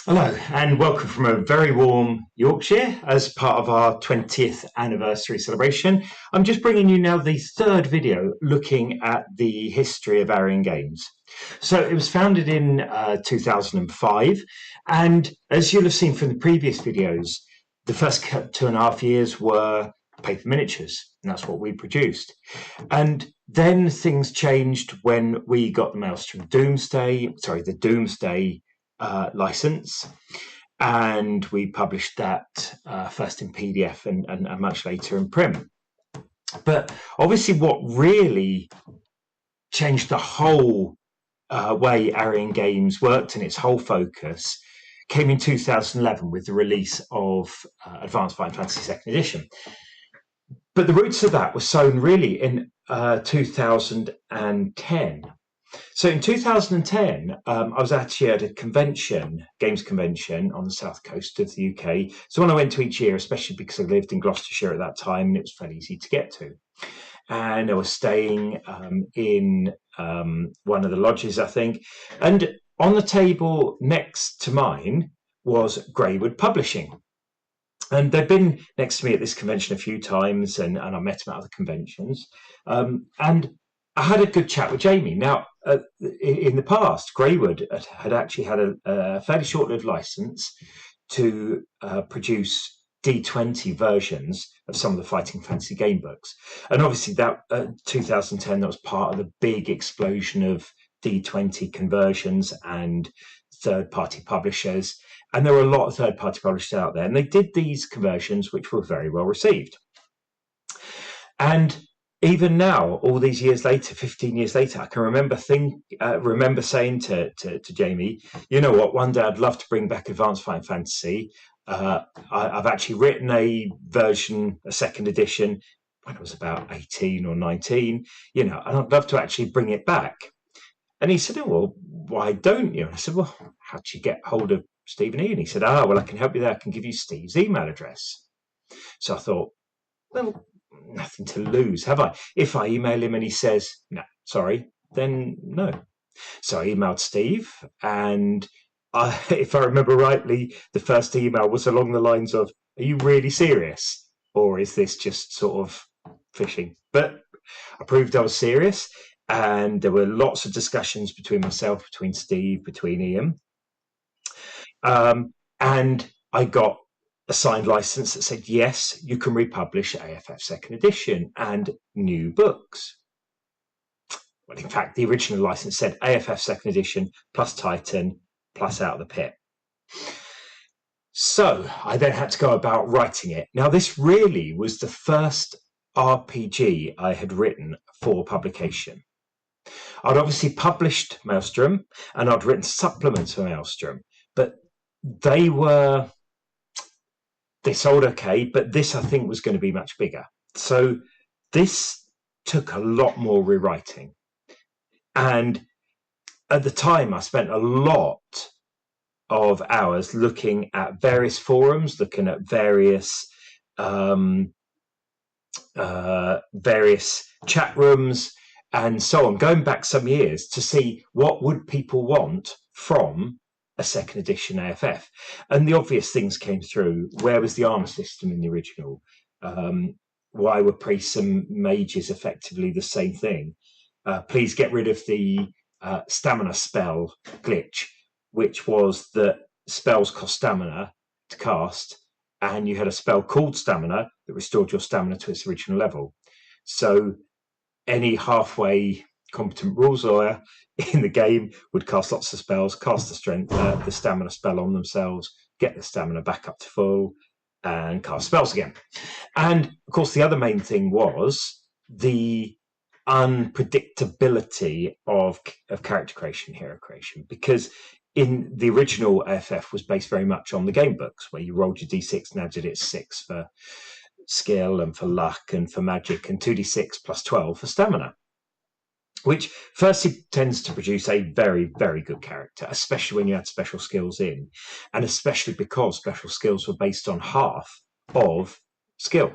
Hello, and welcome from a very warm Yorkshire as part of our 20th anniversary celebration. I'm just bringing you now the third video looking at the history of Arion Games. So it was founded in 2005, and as you'll have seen from the previous videos, the first 2.5 years were paper miniatures, and that's what we produced. And then things changed when we got the Maelstrom the Doomsday license, and we published that first in PDF and much later in print. But obviously, what really changed the whole way Arion Games worked and its whole focus came in 2011 with the release of Advanced Final Fantasy Second Edition. But the roots of that were sown really in 2010. So in 2010, I was actually at a convention, games convention on the south coast of the UK. So one I went to each year, especially because I lived in Gloucestershire at that time and it was fairly easy to get to. And I was staying in one of the lodges, I think. And on the table next to mine was Greywood Publishing. And they've been next to me at this convention a few times, and I met them at other conventions. And I had a good chat with Jamie. Now, in the past, Greywood had actually had a fairly short-lived license to produce D20 versions of some of the Fighting Fantasy game books. And obviously, that 2010, that was part of the big explosion of D20 conversions and third-party publishers. And there were a lot of third-party publishers out there. And they did these conversions, which were very well received. And even now, all these years later, 15 years later, I can remember saying to Jamie, you know what, one day I'd love to bring back Advanced Final Fantasy. I've actually written a version, a second edition, when I was about 18 or 19, and I'd love to actually bring it back. And he said, oh, well, why don't you? And I said, well, how'd you get hold of Stephen E? And he said, well, I can help you there. I can give you Steve's email address. So I thought, well, nothing to lose, have I? If I email him and he says, no, sorry, then no. So I emailed Steve, and if I remember rightly, the first email was along the lines of, are you really serious? Or is this just sort of fishing? But I proved I was serious, and there were lots of discussions between myself, between Steve, between Ian. And I got a signed license that said, yes, you can republish AFF second edition and new books. Well, in fact, the original license said AFF second edition plus Titan plus Out of the Pit. So I then had to go about writing it. Now, this really was the first RPG I had written for publication. I'd obviously published Maelstrom and I'd written supplements for Maelstrom, but they sold okay, but this I think was going to be much bigger. So this took a lot more rewriting. And at the time, I spent a lot of hours looking at various forums, looking at various chat rooms and so on, going back some years to see what would people want from a second edition AFF. And the obvious things came through. Where was the armor system in the original? Why were priests and mages effectively the same thing? Please get rid of the stamina spell glitch, which was that spells cost stamina to cast, and you had a spell called stamina that restored your stamina to its original level. So any halfway competent rules lawyer in the game would cast lots of spells, cast the stamina spell on themselves, get the stamina back up to full, and cast spells again. And of course, the other main thing was the unpredictability of character creation, hero creation, because in the original AFF was based very much on the game books, where you rolled your d6 and added it 6 for skill and for luck and for magic, and 2d6 plus 12 for stamina, which firstly tends to produce a very, very good character, especially when you add special skills in, and especially because special skills were based on half of skill.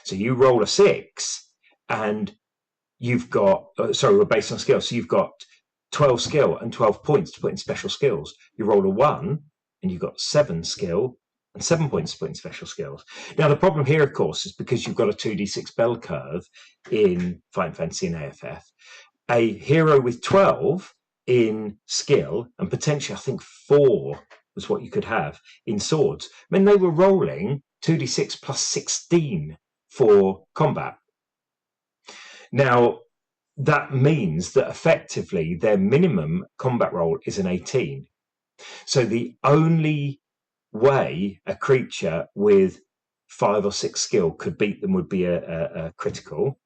So you roll a 6 and you've got, we're based on skill. So you've got 12 skill and 12 points to put in special skills. You roll a 1 and and you've got 7 skill and 7 points split in special skills. Now, the problem here, of course, is because you've got a 2d6 bell curve in Fighting Fantasy and AFF, a hero with 12 in skill and potentially, I think, 4 was what you could have in swords. I mean, they were rolling 2d6 plus 16 for combat. Now, that means that effectively their minimum combat roll is an 18. So the only way a creature with 5 or 6 skill could beat them would be a critical.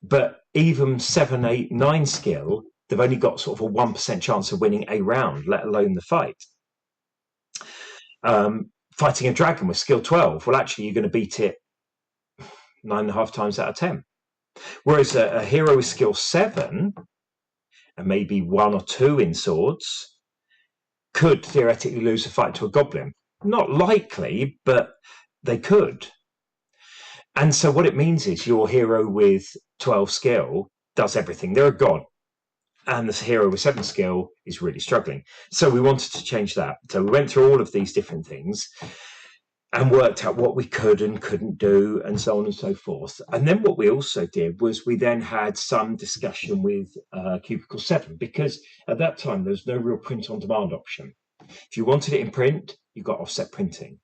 But even 7, 8, 9 skill, they've only got sort of a 1% chance of winning a round, let alone the fight. Fighting a dragon with skill 12, well, actually, you're going to beat it 9.5 times out of 10. Whereas a hero with skill 7, and maybe 1 or 2 in swords, could theoretically lose a fight to a goblin. Not likely, but they could. And so what it means is your hero with 12 skill does everything. They're a god. And the hero with 7 skill is really struggling. So we wanted to change that. So we went through all of these different things and worked out what we could and couldn't do, and so on and so forth. And then what we also did was we then had some discussion with Cubicle 7, because at that time there was no real print-on-demand option. If you wanted it in print, you got offset printing.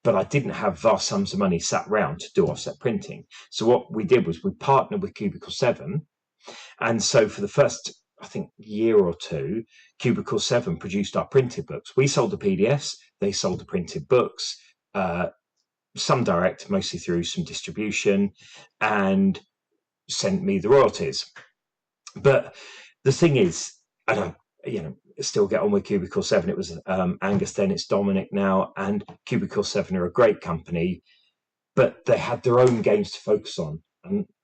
But I didn't have vast sums of money sat round to do offset printing. So what we did was we partnered with Cubicle 7. And so for the first, I think, year or two, Cubicle 7 produced our printed books. We sold the PDFs, they sold the printed books, some direct, mostly through some distribution, and sent me the royalties. But the thing is, I don't, still get on with Cubicle 7. It was Angus then, it's Dominic now, and Cubicle 7 are a great company, but they had their own games to focus on.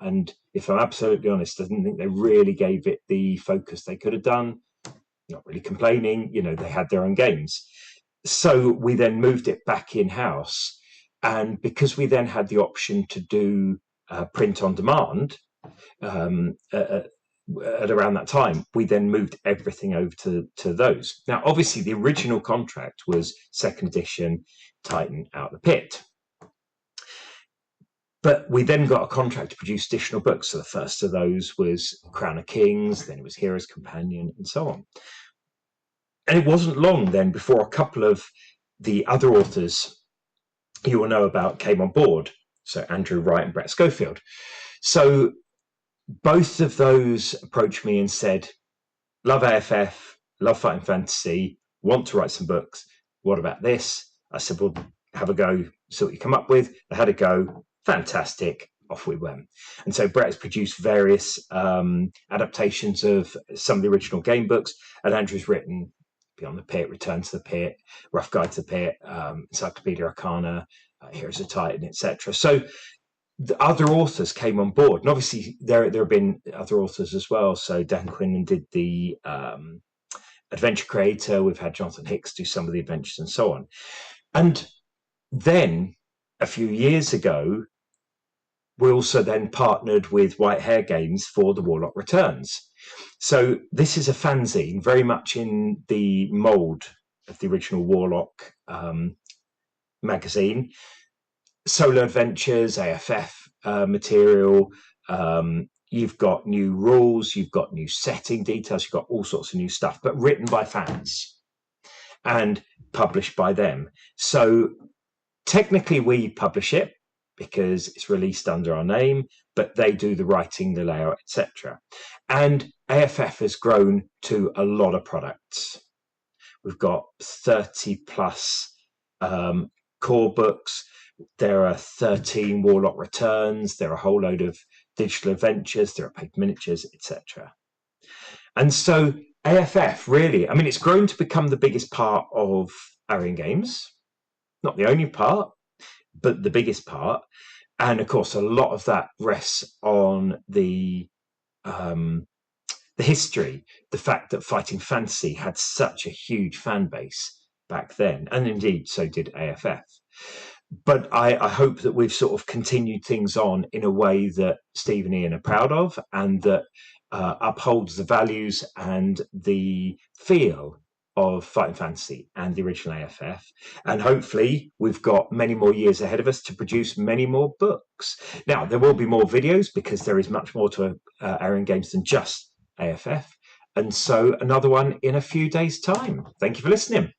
And if I'm absolutely honest, I didn't think they really gave it the focus they could have done. Not really complaining, they had their own games. So we then moved it back in-house. And because we then had the option to do print on demand at around that time, we then moved everything over to those. Now, obviously, the original contract was 2nd edition Titan Out the Pit. But we then got a contract to produce additional books. So the first of those was Crown of Kings, then it was Hero's Companion, and so on. And it wasn't long then before a couple of the other authors you will know about came on board. So Andrew Wright and Brett Schofield. So both of those approached me and said, love AFF, love Fighting Fantasy, want to write some books. What about this? I said, well, have a go, see what you come up with. They had a go. Fantastic. Off we went. And so Brett has produced various adaptations of some of the original game books, and Andrew's written Beyond the Pit, Return to the Pit, Rough Guide to the Pit, Encyclopedia Arcana, Heroes of Titan, etc. So the other authors came on board, and obviously there have been other authors as well. So Dan Quinlan did the Adventure Creator. We've had Jonathan Hicks do some of the adventures and so on. And then a few years ago, we also then partnered with White Hare Games for The Warlock Returns. So this is a fanzine, very much in the mould of the original Warlock magazine. Solo adventures, AFF material. You've got new rules, you've got new setting details, you've got all sorts of new stuff, but written by fans and published by them. So technically we publish it because it's released under our name, but they do the writing, the layout, etc. And AFF has grown to a lot of products. We've got 30 plus core books. There are 13 Warlock Returns. There are a whole load of digital adventures. There are paper miniatures, etc. And so AFF really, I mean, it's grown to become the biggest part of Arion Games. Not the only part, but the biggest part. And of course, a lot of that rests on the history, the fact that Fighting Fantasy had such a huge fan base back then, and indeed so did AFF. But I hope that we've sort of continued things on in a way that Steve and Ian are proud of, and that upholds the values and the feel of Fighting Fantasy and the original AFF. And hopefully we've got many more years ahead of us to produce many more books. Now, there will be more videos because there is much more to Arion Games than just AFF. And so another one in a few days' time. Thank you for listening.